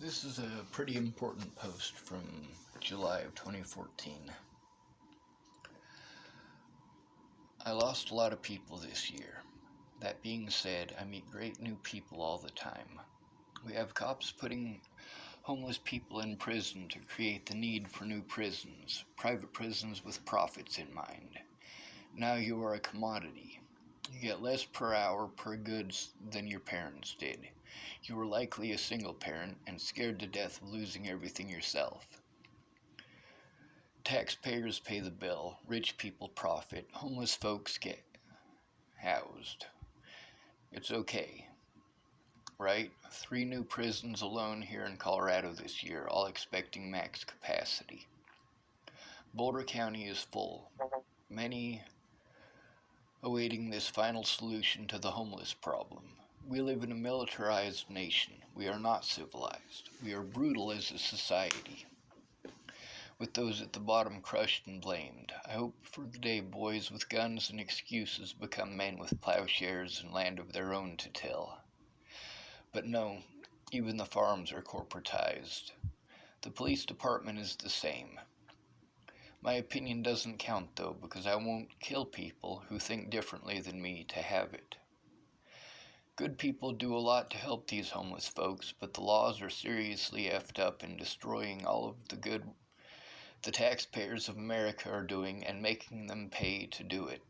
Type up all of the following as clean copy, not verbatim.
This is a pretty important post from July of 2014. I lost a lot of people this year. That being said, I meet great new people all the time. We have cops putting homeless people in prison to create the need for new prisons, private prisons with profits in mind. Now you are a commodity. You get less per hour per goods than your parents did. You were likely a single parent and scared to death of losing everything yourself. Taxpayers pay the bill, rich people profit, homeless folks get housed. It's okay, right? 3 new prisons alone here in Colorado this year, all expecting max capacity. Boulder County is full, many awaiting this final solution to the homeless problem. We live in a militarized nation. We are not civilized. We are brutal as a society, with those at the bottom crushed and blamed. I hope for the day boys with guns and excuses become men with plowshares and land of their own to till. But no, even the farms are corporatized. The police department is the same. My opinion doesn't count though, because I won't kill people who think differently than me to have it. Good people do a lot to help these homeless folks, but the laws are seriously effed up and destroying all of the good the taxpayers of America are doing and making them pay to do it.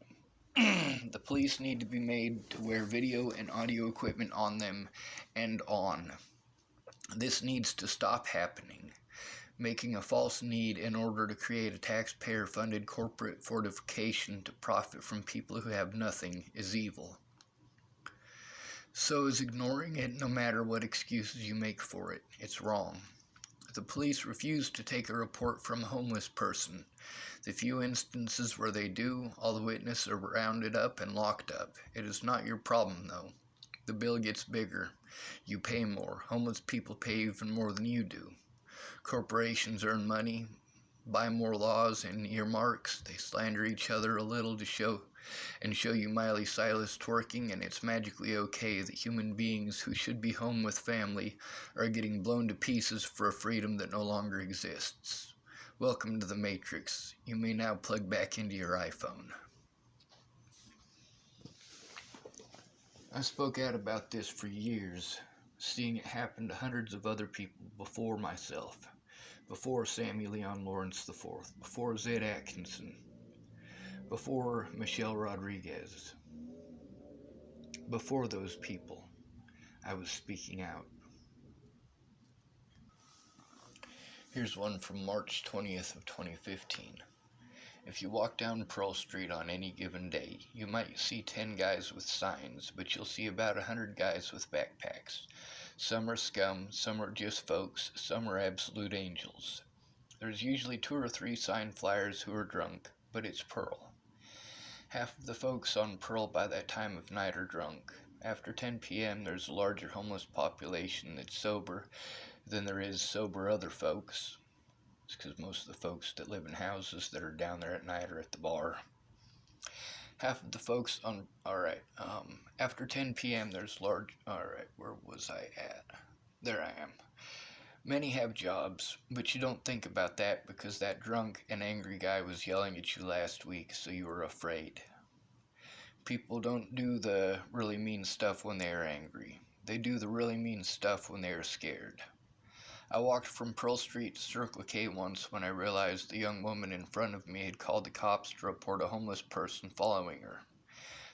The police need to be made to wear video and audio equipment on them and on. This needs to stop happening. Making a false need in order to create a taxpayer-funded corporate fortification to profit from people who have nothing is evil. So is ignoring it no matter what excuses you make for it. It's wrong. The police refuse to take a report from a homeless person. The few instances where they do, all the witnesses are rounded up and locked up. It is not your problem, though. The bill gets bigger. You pay more. Homeless people pay even more than you do. Corporations earn money, buy more laws and earmarks. They slander each other a little to show you Miley Cyrus twerking, and it's magically okay that human beings who should be home with family are getting blown to pieces for a freedom that no longer exists. Welcome to the Matrix. You may now plug back into your iPhone. I spoke out about this for years, seeing it happen to hundreds of other people before myself, before Sammy Leon Lawrence IV, before Zed Atkinson, before Michelle Rodriguez. Before those people, I was speaking out. Here's one from March 20th of 2015. If you walk down Pearl Street on any given day, you might see 10 guys with signs, but you'll see about 100 guys with backpacks. Some are scum, some are just folks, some are absolute angels. There's usually 2 or 3 sign flyers who are drunk, but it's Pearl. Half of the folks on Pearl by that time of night are drunk. After 10 p.m. there's a larger homeless population that's sober than there is sober other folks. It's because most of the folks that live in houses that are down there at night are at the bar. Half of the folks on, after 10 p.m. there's where was I at? There I am. Many have jobs, but you don't think about that because that drunk and angry guy was yelling at you last week, so you were afraid. People don't do the really mean stuff when they are angry. They do the really mean stuff when they are scared. I walked from Pearl Street to Circle K once when I realized the young woman in front of me had called the cops to report a homeless person following her.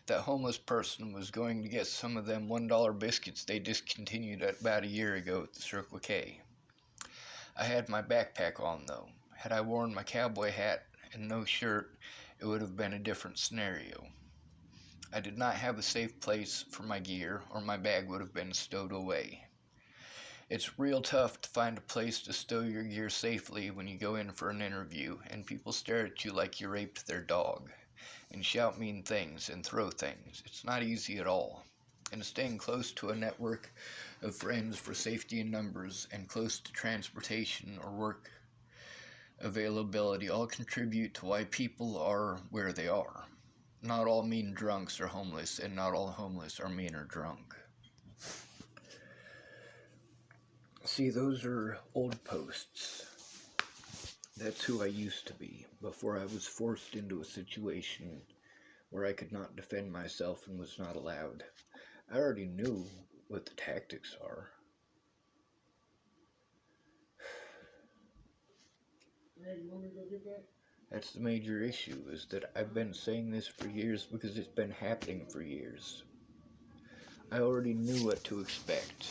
That homeless person was going to get some of them $1 biscuits they discontinued about a year ago at the Circle K. I had my backpack on, though. Had I worn my cowboy hat and no shirt, it would have been a different scenario. I did not have a safe place for my gear, or my bag would have been stowed away. It's real tough to find a place to stow your gear safely when you go in for an interview, and people stare at you like you raped their dog, and shout mean things and throw things. It's not easy at all. And staying close to a network of friends for safety in numbers and close to transportation or work availability all contribute to why people are where they are. Not all mean drunks are homeless, and not all homeless are mean or drunk. See, those are old posts. That's who I used to be before I was forced into a situation where I could not defend myself and was not allowed. I already knew what the tactics are. That's the major issue, is that I've been saying this for years because it's been happening for years. I already knew what to expect.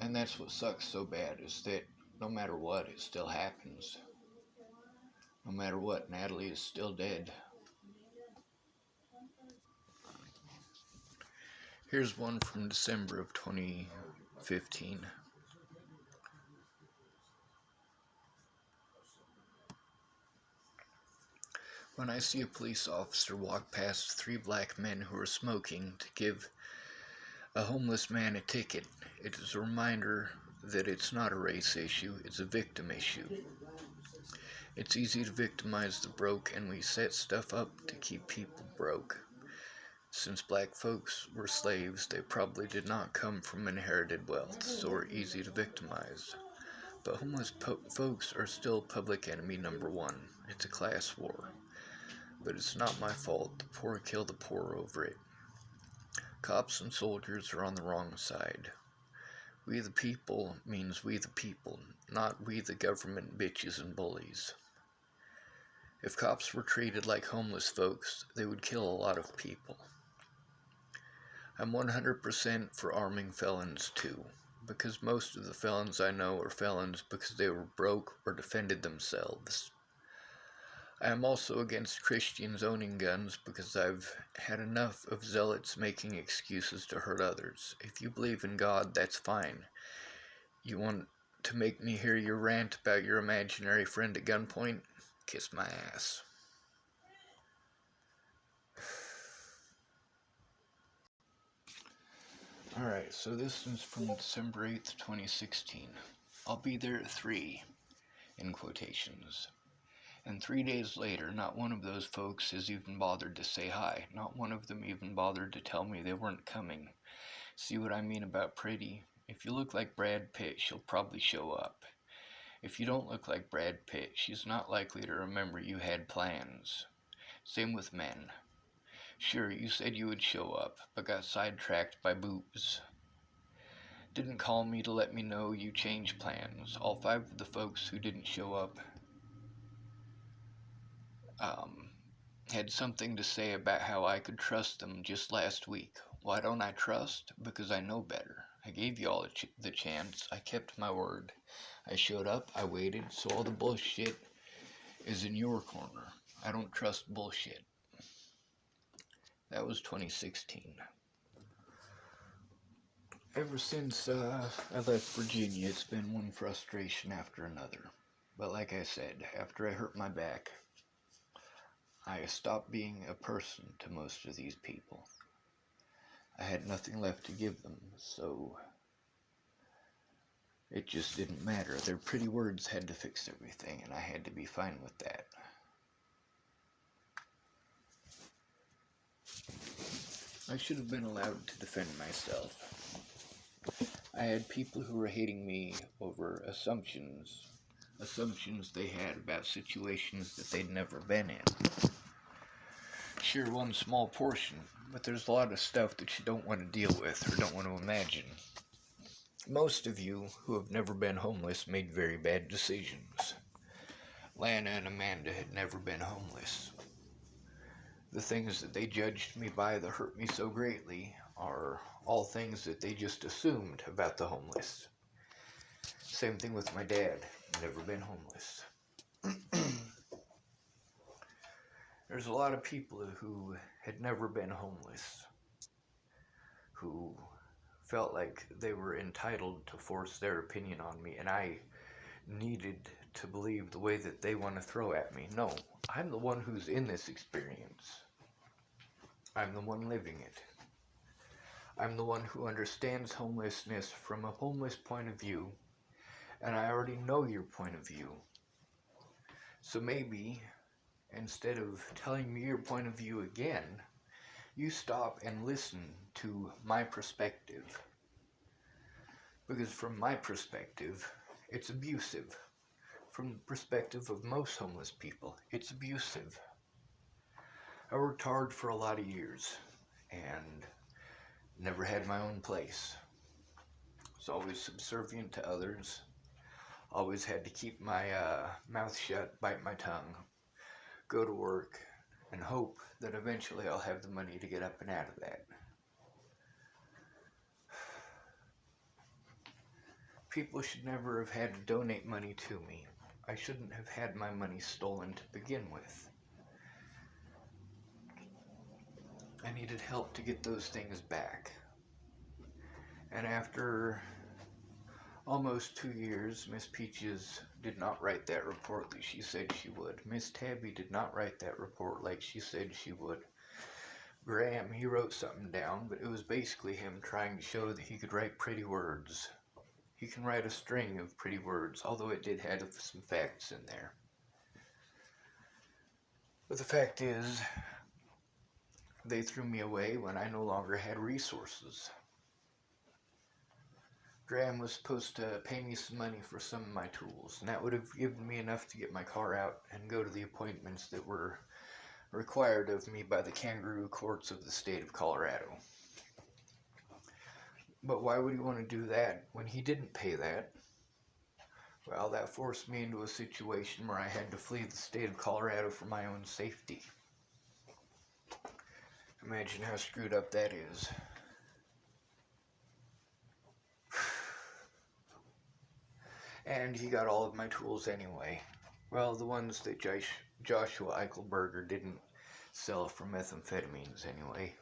And that's what sucks so bad, is that no matter what, it still happens. No matter what, Natalie is still dead. Here's one from December of 2015. When I see a police officer walk past 3 black men who are smoking to give a homeless man a ticket, it is a reminder that it's not a race issue, it's a victim issue. It's easy to victimize the broke, and we set stuff up to keep people broke. Since black folks were slaves, they probably did not come from inherited wealth, so are easy to victimize. But homeless folks are still public enemy number one. It's a class war. But it's not my fault. The poor kill the poor over it. Cops and soldiers are on the wrong side. We the people means we the people, not we the government bitches and bullies. If cops were treated like homeless folks, they would kill a lot of people. I'm 100% for arming felons too, because most of the felons I know are felons because they were broke or defended themselves. I am also against Christians owning guns because I've had enough of zealots making excuses to hurt others. If you believe in God, that's fine. You want to make me hear your rant about your imaginary friend at gunpoint? Kiss my ass. Alright, so this is from December 8th, 2016. I'll be there at 3, in quotations. And 3 days later, not one of those folks has even bothered to say hi. Not one of them even bothered to tell me they weren't coming. See what I mean about pretty? If you look like Brad Pitt, she'll probably show up. If you don't look like Brad Pitt, she's not likely to remember you had plans. Same with men. Sure, you said you would show up, but got sidetracked by boobs. Didn't call me to let me know you changed plans. All 5 of the folks who didn't show up had something to say about how I could trust them just last week. Why don't I trust? Because I know better. I gave you all the chance. I kept my word. I showed up. I waited. So all the bullshit is in your corner. I don't trust bullshit. That was 2016. Ever since I left Virginia, it's been one frustration after another. But like I said, after I hurt my back, I stopped being a person to most of these people. I had nothing left to give them, so it just didn't matter. Their pretty words had to fix everything, and I had to be fine with that. I should have been allowed to defend myself. I had people who were hating me over assumptions they had about situations that they'd never been in. Sure, one small portion, but there's a lot of stuff that you don't want to deal with or don't want to imagine. Most of you who have never been homeless made very bad decisions. Lana and Amanda had never been homeless. The things that they judged me by that hurt me so greatly are all things that they just assumed about the homeless. Same thing with my dad, never been homeless. There's a lot of people who had never been homeless, who felt like they were entitled to force their opinion on me, and I needed to believe the way that they want to throw at me. No, I'm the one who's in this experience. I'm the one living it. I'm the one who understands homelessness from a homeless point of view, and I already know your point of view. So maybe, instead of telling me your point of view again, you stop and listen to my perspective. Because from my perspective, it's abusive. From the perspective of most homeless people, it's abusive. I worked hard for a lot of years and never had my own place. Was always subservient to others. Always had to keep my mouth shut, bite my tongue, go to work, and hope that eventually I'll have the money to get up and out of that. People should never have had to donate money to me. I shouldn't have had my money stolen to begin with. I needed help to get those things back. And after almost 2 years, Miss Peaches did not write that report that she said she would. Miss Tabby did not write that report like she said she would. Graham, he wrote something down, but it was basically him trying to show that he could write pretty words. He can write a string of pretty words, although it did have some facts in there. But the fact is, they threw me away when I no longer had resources. Graham was supposed to pay me some money for some of my tools, and that would have given me enough to get my car out and go to the appointments that were required of me by the kangaroo courts of the state of Colorado. But why would he want to do that when he didn't pay that? Well, that forced me into a situation where I had to flee the state of Colorado for my own safety. Imagine how screwed up that is. And he got all of my tools anyway. Well, the ones that Joshua Eichelberger didn't sell for methamphetamines anyway.